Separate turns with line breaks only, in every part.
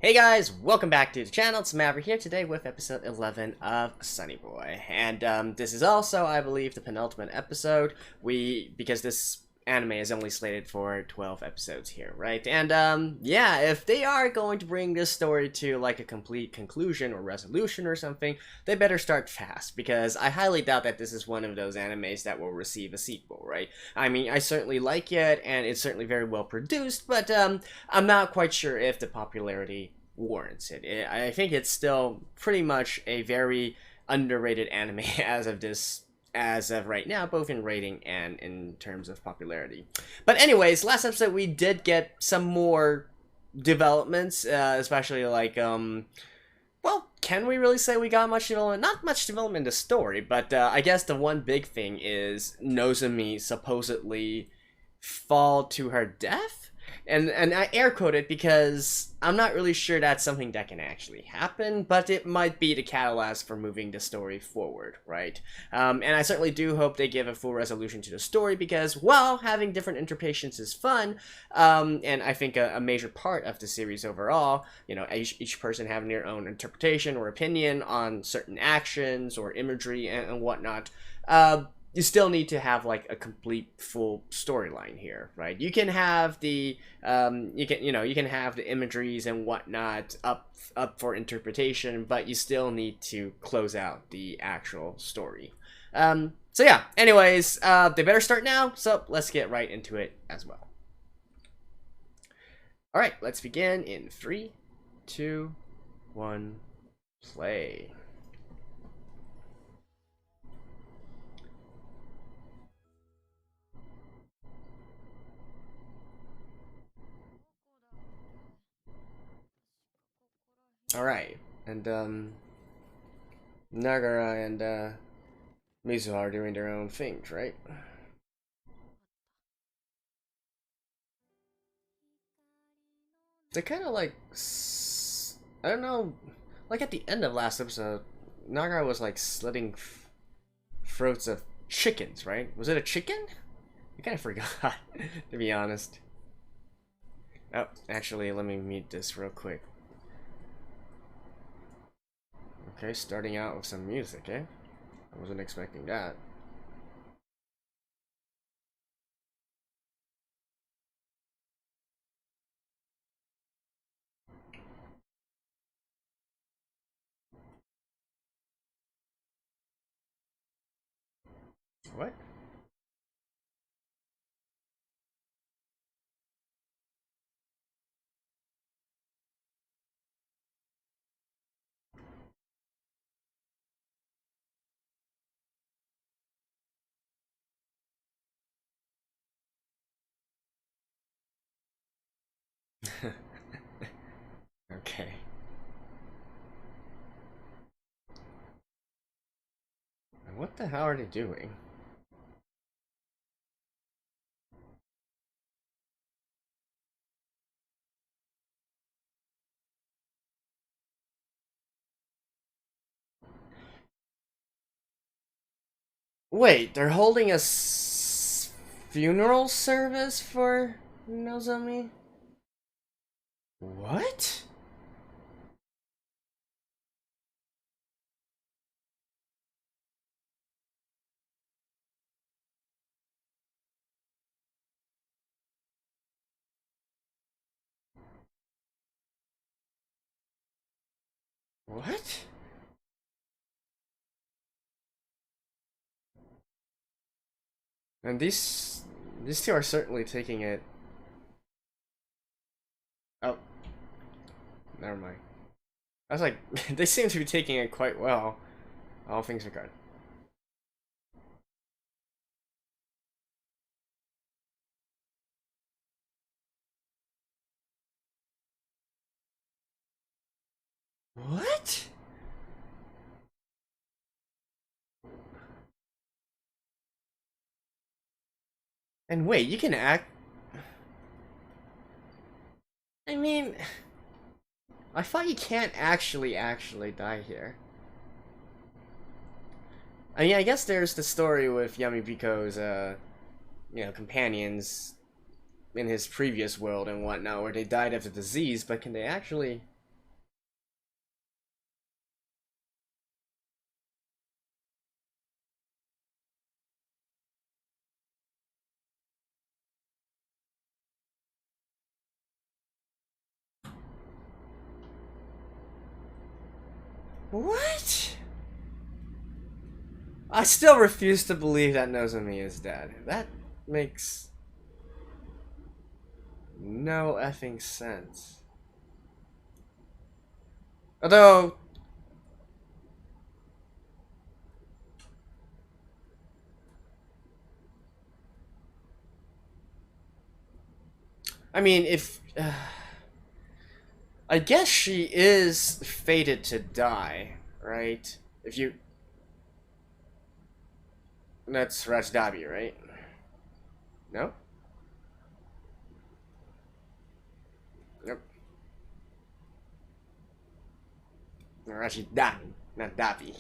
Hey guys, welcome back to the channel. It's Maverick here today with episode 11 of Sonny Boy. And this is also, I believe, the penultimate episode. Because this anime is only slated for 12 episodes here, right? And yeah, if they are going to bring this story to like a complete conclusion or resolution or something, they better start fast, because I highly doubt that this is one of those animes that will receive a sequel, right? I mean, I certainly like it, and it's certainly very well produced, but I'm not quite sure if the popularity warrants it. I think it's still pretty much a very underrated anime as of right now, both in rating and in terms of popularity. But anyways, last episode we did get some more developments, especially like well, can we really say we got much development? Not much development in the story, but I guess the one big thing is Nozomi supposedly fall to her death. And I air quote it because I'm not really sure that's something that can actually happen, but it might be the catalyst for moving the story forward, right? And I certainly do hope they give a full resolution to the story, because while having different interpretations is fun, and I think a major part of the series overall, you know, each person having their own interpretation or opinion on certain actions or imagery and whatnot, you still need to have like a complete full storyline here, right? You can have the you can have the imageries and whatnot up for interpretation, but you still need to close out the actual story. So yeah, anyways, they better start now, so let's get right into it as well. All right, let's begin in 3, 2, 1, play. Alright, and Nagara and Mizu are doing their own things, right? They're kind of like, I don't know, like at the end of last episode, Nagara was like slitting throats of chickens, right? Was it a chicken? I kind of forgot, to be honest. Oh, actually, let me mute this real quick. Okay, starting out with some music, eh? I wasn't expecting that. What? Okay. And what the hell are they doing? Wait, they're holding a funeral service for Nozomi? What? What? And these two are certainly taking it. Oh, never mind. I was like, they seem to be taking it quite well. All things are good. What? And wait, you can act. I mean, I thought you can't actually die here. I mean, I guess there's the story with Yamibiko's, companions in his previous world and whatnot, where they died of the disease, but can they actually What? I still refuse to believe that Nozomi is dead. That makes no effing sense. Although, I mean, if I guess she is fated to die, right? If you, that's Rajdabi, right? No. Nope. Rajdabi, not Dabi.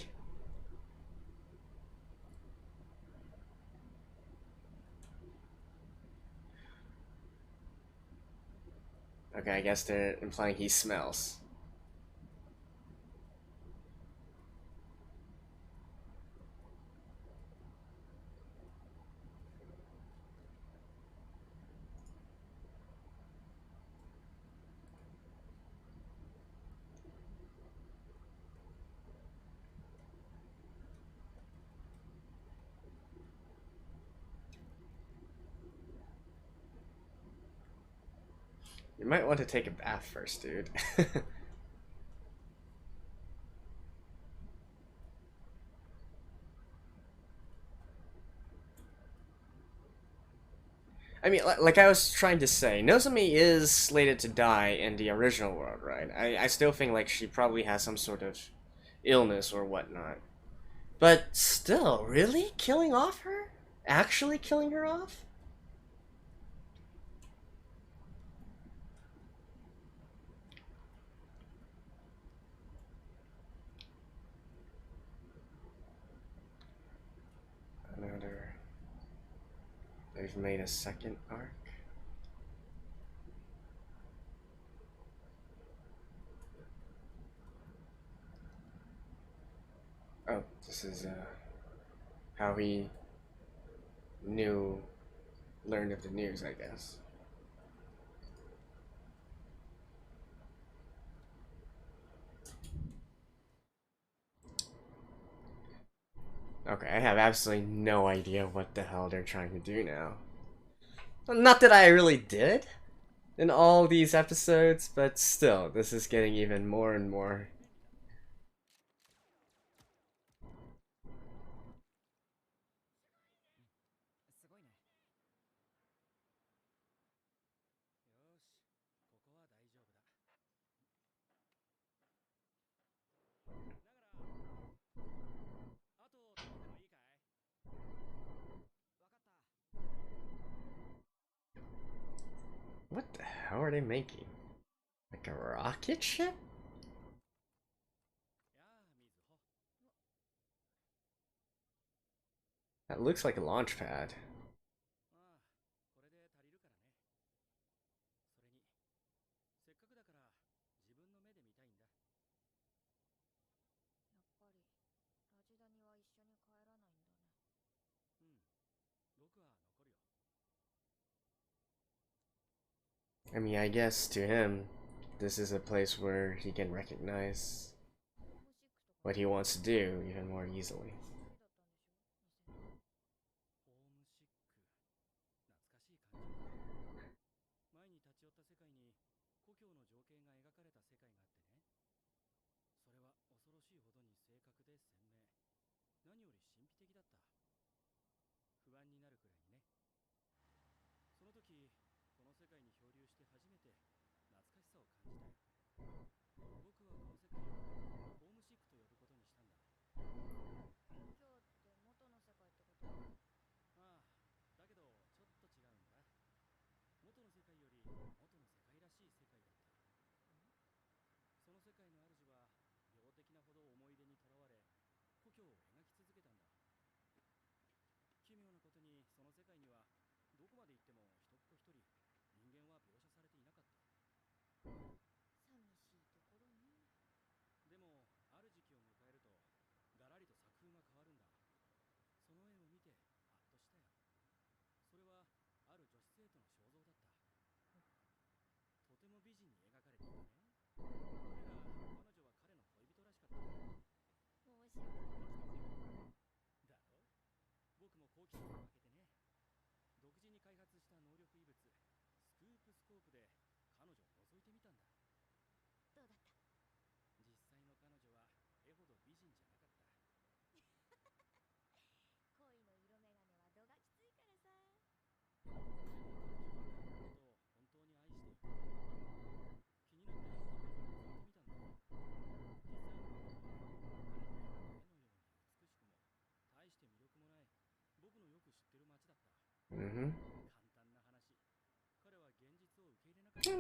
Okay, I guess they're implying he smells. You might want to take a bath first, dude. I mean, like I was trying to say, Nozomi is slated to die in the original world, right? I still think like she probably has some sort of illness or whatnot. But still, really? Killing off her? Actually killing her off? Another... They've made a second arc? Oh, this is how he learned of the news, I guess. Okay, I have absolutely no idea what the hell they're trying to do now. Not that I really did in all these episodes, but still, this is getting even more and more. What the hell are they making? Like a rocket ship? That looks like a launch pad. I mean, I guess to him, this is a place where he can recognize what he wants to do even more easily.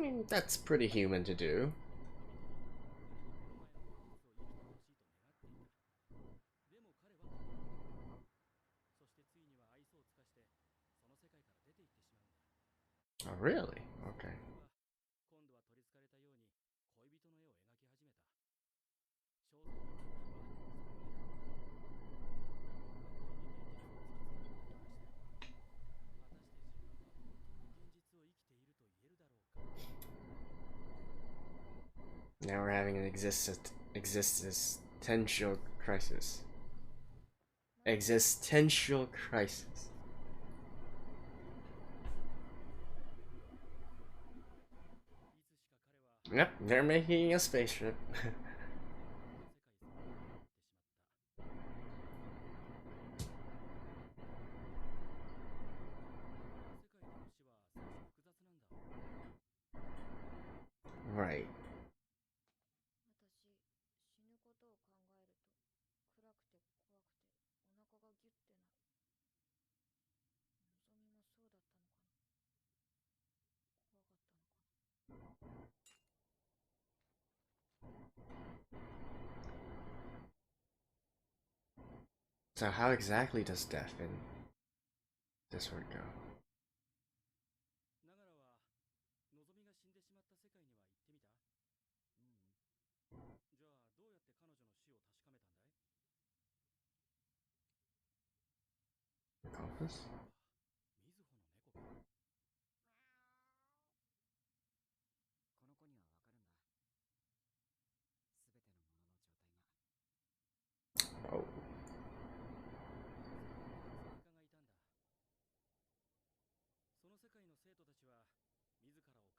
mean, that's pretty human to do. Oh, really? Okay. Now we're having an existential crisis. Existential crisis. Yep, they're making a spaceship. Right. So how exactly does death in this word go?
Nagara はのぞみが死んでしまった世界には行ってみた？じゃあどうやって彼女の死を確かめたんだい？
Compass?
みずほの猫か。この子にはわかるんだ。すべてのものの状態が。
Oh.
生家がいたんだ。その世界の生徒たちは自らを神の子と信じ、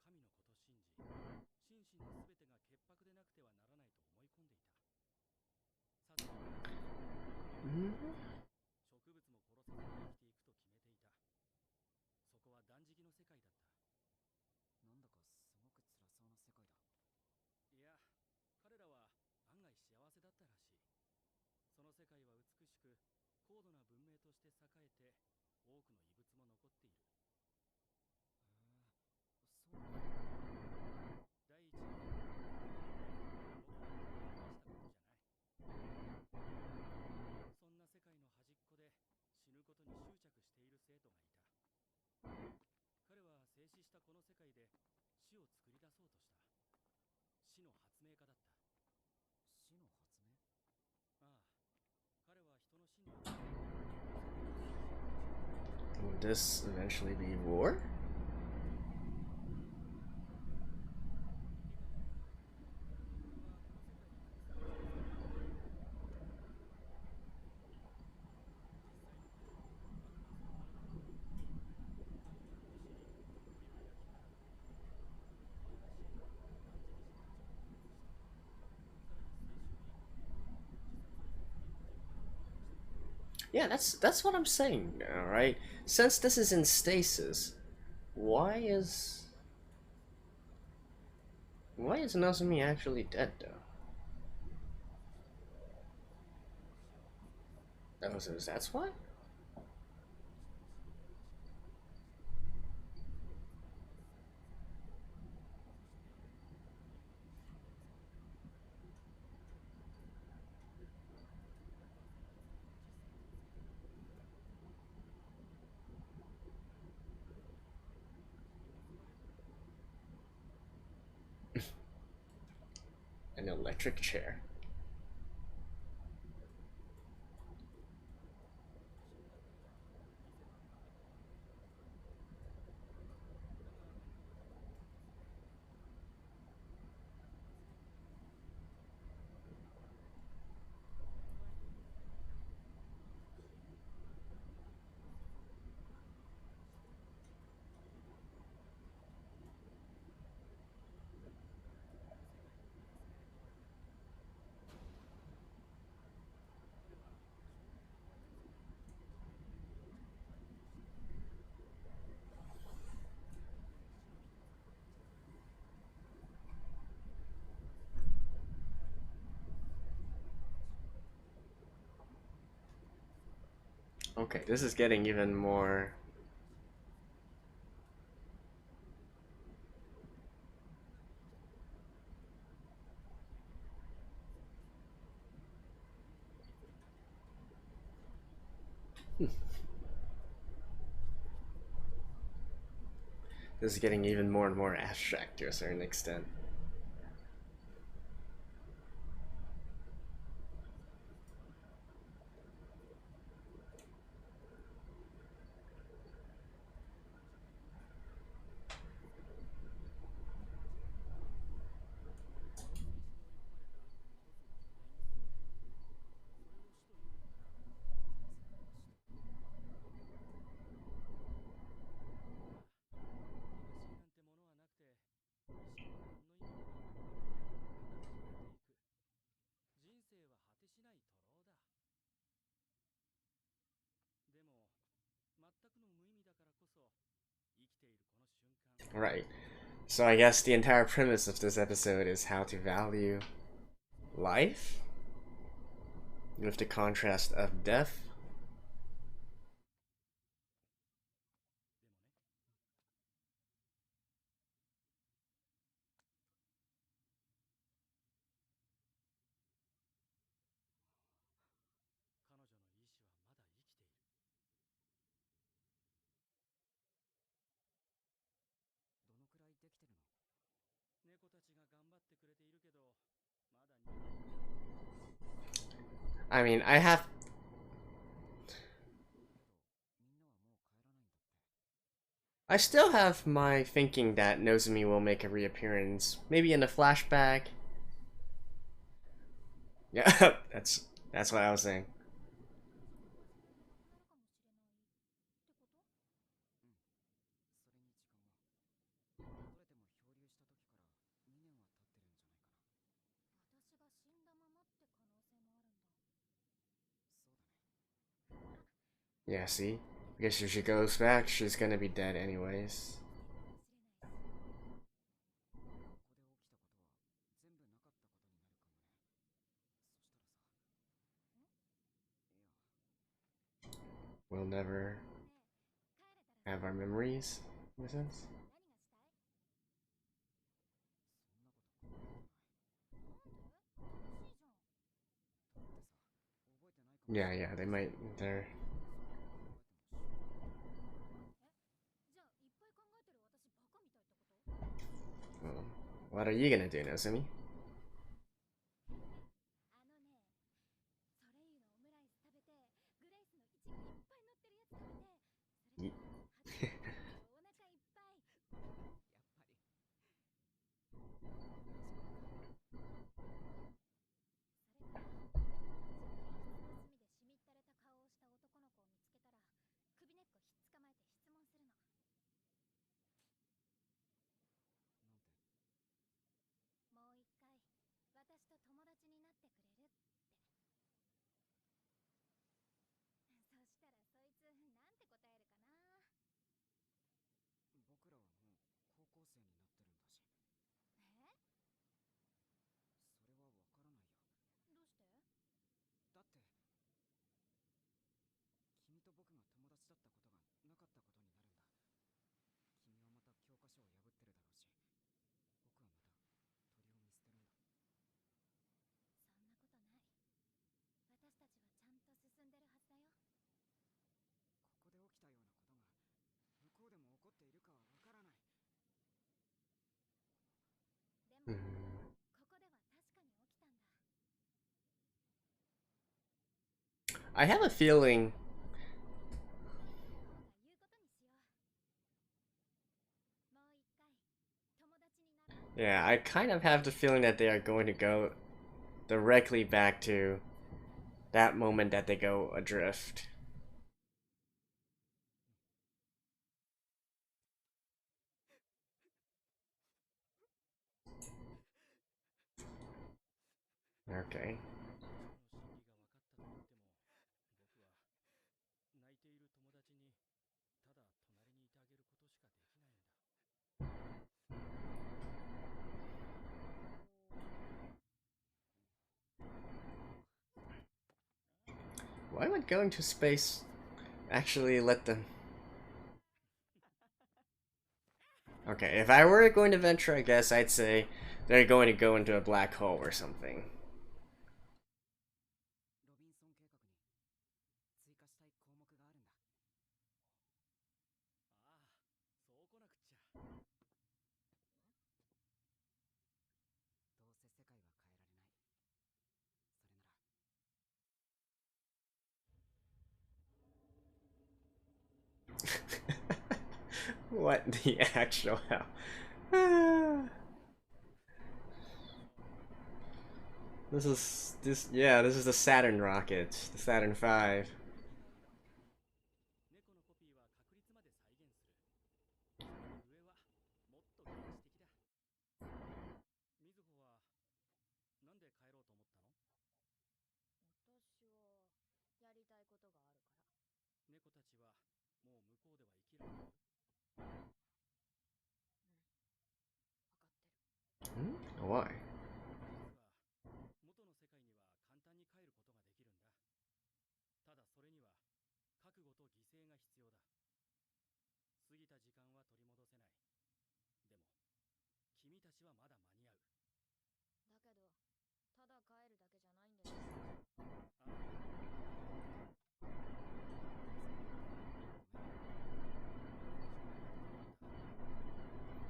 心身のすべてが潔白でなくてはならないと思い込んでいた。植物も殺さずに生きていくと決めていた。そこは断食の世界だった。なんだかすごく辛そうな世界だ。いや、彼らは案外幸せだったらしい。その世界は美しく、高度な文明として栄えて、多くの遺物も残っている。そうなんだ。第一に僕がしたことじゃない。そんな世界の端っこで死ぬことに執着している生徒がいた。彼は静止したこの世界で死を作り出そうとした。死の発明家だった。死の発明？ああ、彼は人の死に
Will this eventually be war? Yeah, that's what I'm saying now, right? Since this is in stasis, why is Nozomi actually dead though? That's why? An electric chair. Okay, this is getting even more This is getting even more and more abstract to a certain extent. Right. So I guess the entire premise of this episode is how to value life with the contrast of death. I mean, I still have my thinking that Nozomi will make a reappearance, maybe in the flashback. Yeah, that's what I was saying. Yeah, see? Because if she goes back, she's gonna be dead anyways. We'll never have our memories, in a sense. Yeah, they might. They're. Well, what are you gonna do, Nozomi? I have a feeling. Yeah, I kind of have the feeling that they are going to go directly back to that moment that they go adrift. Okay. Why would going to space actually let them... Okay, if I were going to venture, I guess I'd say they're going to go into a black hole or something. What the actual hell? Yeah, this is the Saturn rocket, the Saturn V.
猫のコピーは確率まで再現する。上はもっと原始的だ。みずほはなんで帰ろうと思ったの？私はやりたいことがあるから。猫たちはもう向こうでは生きられる？分かってる。
Hmm? Why?
実は元の世界には簡単に帰ることができるんだ。ただそれには覚悟と犠牲が必要だ。過ぎた時間は取り戻せない。でも君たちはまだ間に合う。だけどただ帰るだけじゃないんだよ。あ十分だ。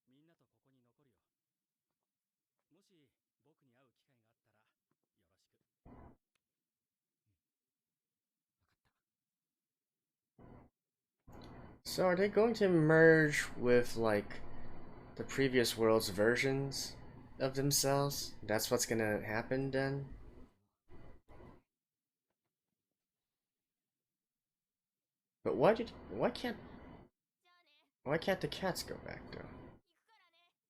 みんなとここに残るよ。もし僕に会う機会があったらよろしく。うん、わかった。
So are they going to merge with like the previous world's versions of themselves? That's what's gonna happen then? But why can't the cats go back though?
僕たちも猫たちも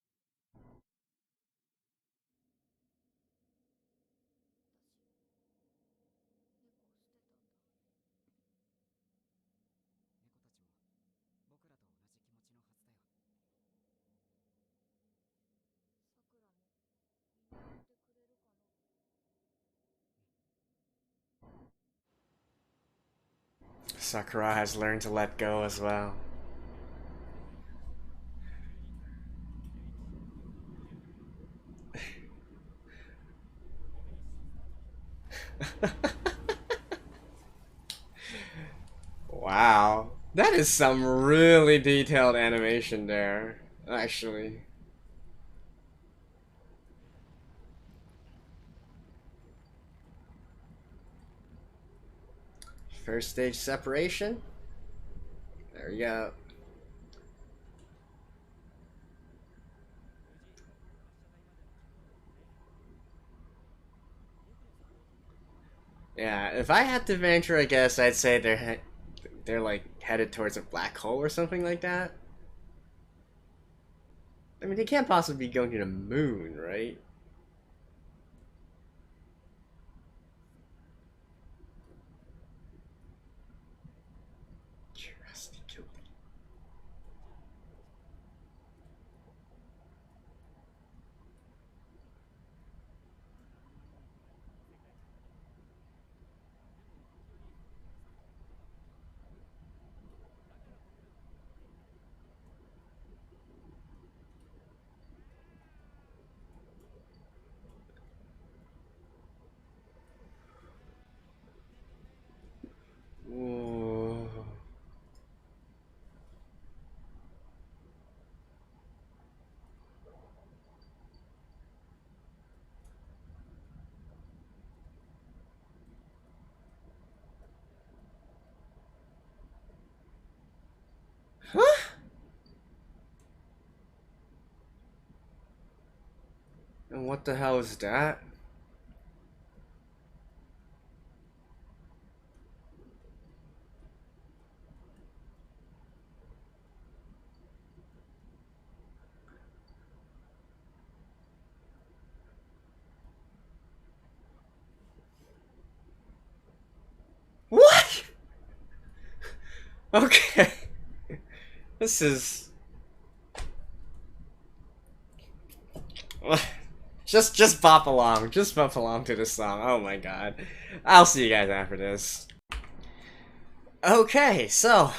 僕らと同じ気持ちのはずだよ。さくらも見守ってくれるかな。
Sakura has learned to let go as well. Wow. That is some really detailed animation there, actually. First stage separation. There we go. Yeah, if I had to venture a guess, I'd say they're like headed towards a black hole or something like that. I mean, they can't possibly be going to the moon, right? Curiosity killed me. Whoa. Huh? And what the hell is that? What? Okay. This is just bop along. Just bop along to this song. Oh my god. I'll see you guys after this. Okay, so,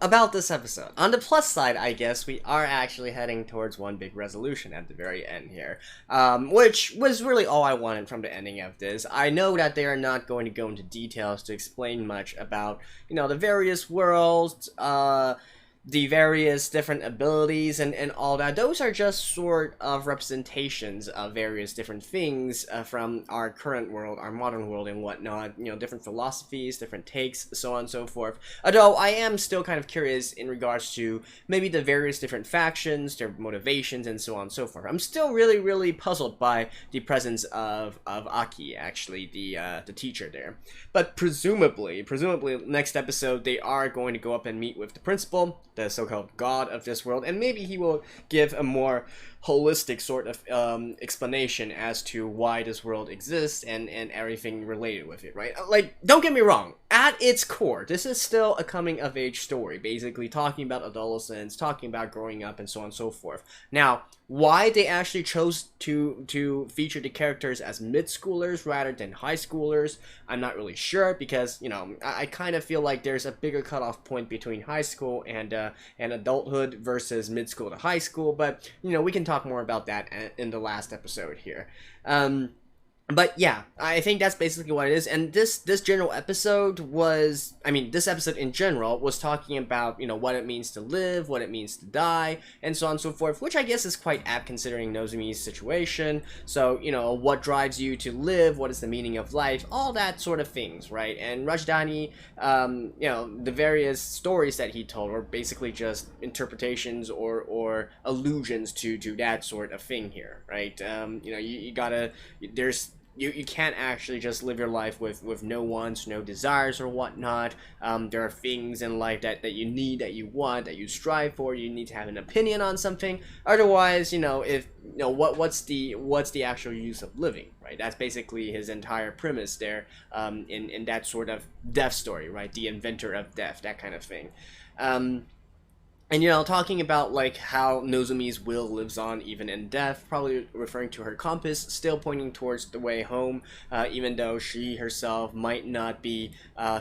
about this episode. On the plus side, I guess, we are actually heading towards one big resolution at the very end here. Which was really all I wanted from the ending of this. I know that they are not going to go into details to explain much about, the various worlds, the various different abilities and all that, those are just sort of representations of various different things from our current world, our modern world and whatnot, different philosophies, different takes, so on and so forth. Although I am still kind of curious in regards to maybe the various different factions, their motivations, and so on and so forth. I'm still really, really puzzled by the presence of Aki, actually, the teacher there. But presumably, next episode, they are going to go up and meet with the principal, the so-called god of this world, and maybe he will give a more holistic sort of explanation as to why this world exists and everything related with it, right? Like, don't get me wrong, at its core, this is still a coming-of-age story, basically talking about adolescence, talking about growing up, and so on and so forth. Now, why they actually chose to feature the characters as mid-schoolers rather than high schoolers, I'm not really sure, because, I kind of feel like there's a bigger cutoff point between high school and adulthood versus mid-school to high school, but, we can talk more about that in the last episode here. But yeah, I think that's basically what it is, and this general episode was, this episode in general was talking about, what it means to live, what it means to die, and so on and so forth, which I guess is quite apt considering Nozomi's situation. So, what drives you to live, what is the meaning of life, all that sort of things, right? And Rajdhani, the various stories that he told were basically just interpretations or allusions to that sort of thing here, right? You gotta, you can't actually just live your life with no wants, no desires or whatnot. There are things in life that you need, that you want, that you strive for. You need to have an opinion on something. Otherwise, what's the actual use of living, right? That's basically his entire premise there, in that sort of death story, right? The inventor of death, that kind of thing. And, talking about, like, how Nozomi's will lives on even in death, probably referring to her compass, still pointing towards the way home, even though she herself might not be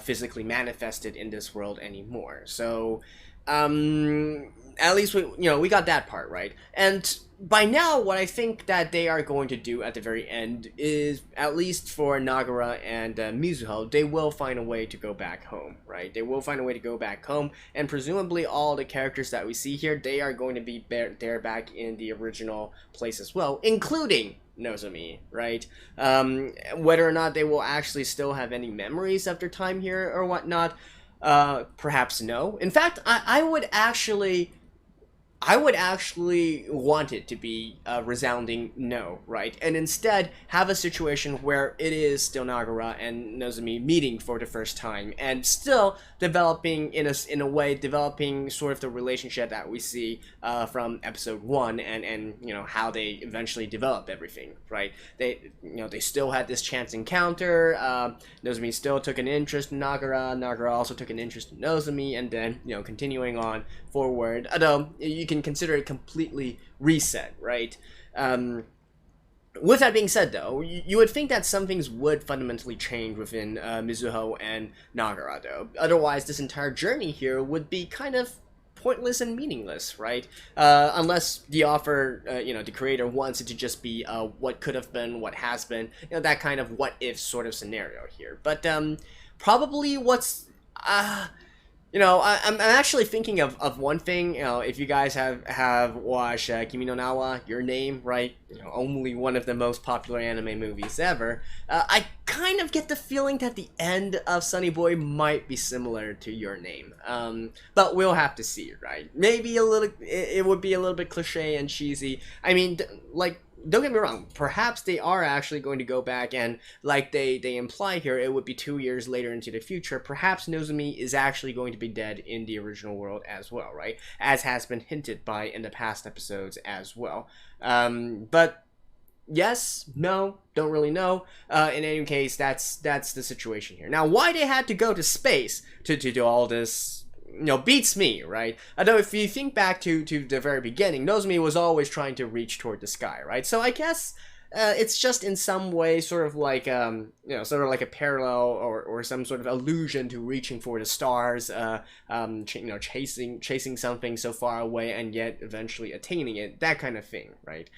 physically manifested in this world anymore. So, at least we got that part right. And by now, what I think that they are going to do at the very end is, at least for Nagara and Mizuho, they will find a way to go back home, right? They will find a way to go back home, and presumably all the characters that we see here, they are going to be there back in the original place as well, including Nozomi, right? Whether or not they will actually still have any memories of their time here or whatnot, perhaps no. In fact, I would actually want it to be a resounding no, right? And instead have a situation where it is still Nagara and Nozomi meeting for the first time and still developing in a way developing sort of the relationship that we see from episode 1 and how they eventually develop everything, right? They still had this chance encounter. Nozomi still took an interest in Nagara. Nagara also took an interest in Nozomi, and then continuing on forward. Although you can consider it completely reset, right? With that being said, though, you would think that some things would fundamentally change within Mizuho and Nagara, though. Otherwise, this entire journey here would be kind of pointless and meaningless, right? Unless the author, the creator wants it to just be what could have been, what has been, that kind of what-if sort of scenario here. But probably what's... I'm actually thinking of one thing. If you guys have watched Kimi no Na wa, Your Name, right? Only one of the most popular anime movies ever. I kind of get the feeling that the end of Sonny Boy might be similar to Your Name. But we'll have to see, right? Maybe it would be a little bit cliche and cheesy. I mean, don't get me wrong, perhaps they are actually going to go back and, like they imply here, it would be 2 years later into the future. Perhaps Nozomi is actually going to be dead in the original world as well, right? As has been hinted by in the past episodes as well. But yes, no, don't really know. In any case, that's the situation here. Now, why they had to go to space to do all this, beats me, right? Although if you think back to the very beginning, Nozomi was always trying to reach toward the sky, right? So I guess it's just in some way sort of like sort of like a parallel or some sort of allusion to reaching for the stars, chasing something so far away and yet eventually attaining it, that kind of thing, right?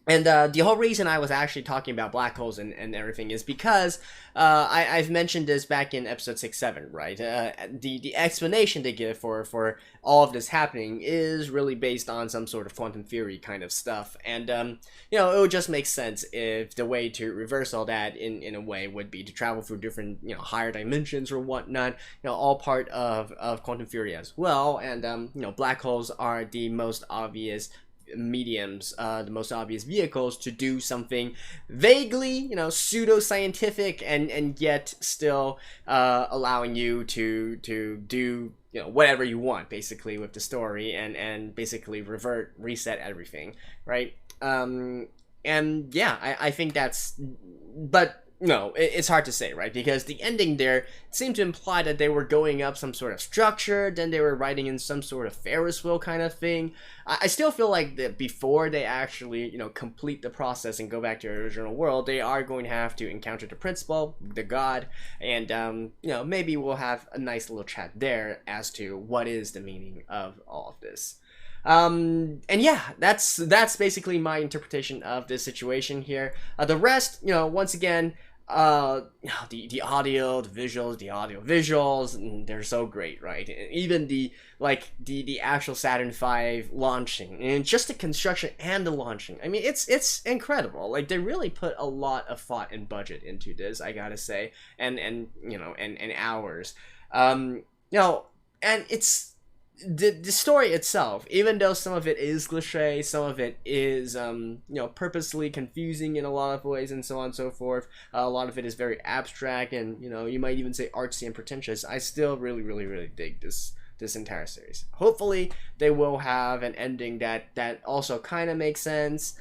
And the whole reason I was actually talking about black holes and everything is because I've mentioned this back in episode 6-7, right? The explanation they give for all of this happening is really based on some sort of quantum theory kind of stuff. And, it would just make sense if the way to reverse all that in a way would be to travel through different, higher dimensions or whatnot, all part of quantum theory as well. And, black holes are the most obvious mediums, the most obvious vehicles to do something vaguely, pseudo-scientific and yet still allowing you to do, whatever you want, basically, with the story and basically reset everything, right? And yeah, I think that's, but no, it's hard to say, right? Because the ending there seemed to imply that they were going up some sort of structure, then they were riding in some sort of Ferris wheel kind of thing. I still feel like that before they actually, complete the process and go back to their original world, they are going to have to encounter the principal, the god, and, maybe we'll have a nice little chat there as to what is the meaning of all of this. And yeah, that's basically my interpretation of this situation here. The rest, once again, the audio, the audio visuals, they're so great, right? Even the actual Saturn V launching, and just the construction and the launching. I mean, it's incredible. Like, they really put a lot of thought and budget into this, I gotta say, and hours. And it's the story itself, even though some of it is cliche, some of it is purposely confusing in a lot of ways and so on and so forth, a lot of it is very abstract and you might even say artsy and pretentious, I still really really really dig this entire series. Hopefully they will have an ending that also kind of makes sense,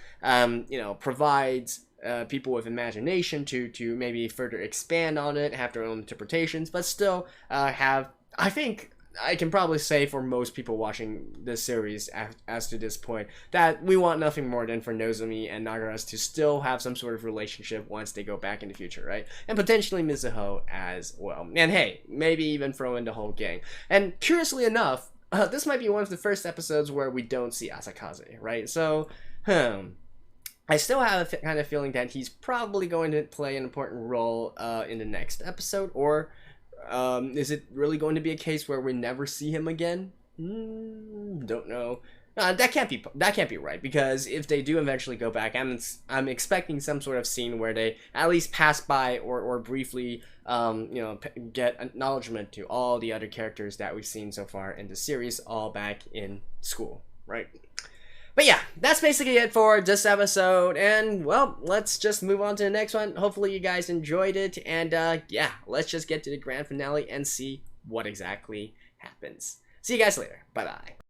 provides people with imagination to maybe further expand on it, have their own interpretations, but still have, I think I can probably say for most people watching this series as to this point, that we want nothing more than for Nozomi and Nagara to still have some sort of relationship once they go back in the future, right? And potentially Mizuho as well. And hey, maybe even throw in the whole gang. And curiously enough, this might be one of the first episodes where we don't see Asakaze, right? So, I still have a kind of feeling that he's probably going to play an important role in the next episode, or is it really going to be a case where we never see him again? Don't know. That can't be right, because if they do eventually go back, I'm expecting some sort of scene where they at least pass by or briefly get acknowledgement to all the other characters that we've seen so far in the series, all back in school, right? But yeah, that's basically it for this episode, and well, let's just move on to the next one. Hopefully you guys enjoyed it, and yeah, let's just get to the grand finale and see what exactly happens. See you guys later. Bye-bye.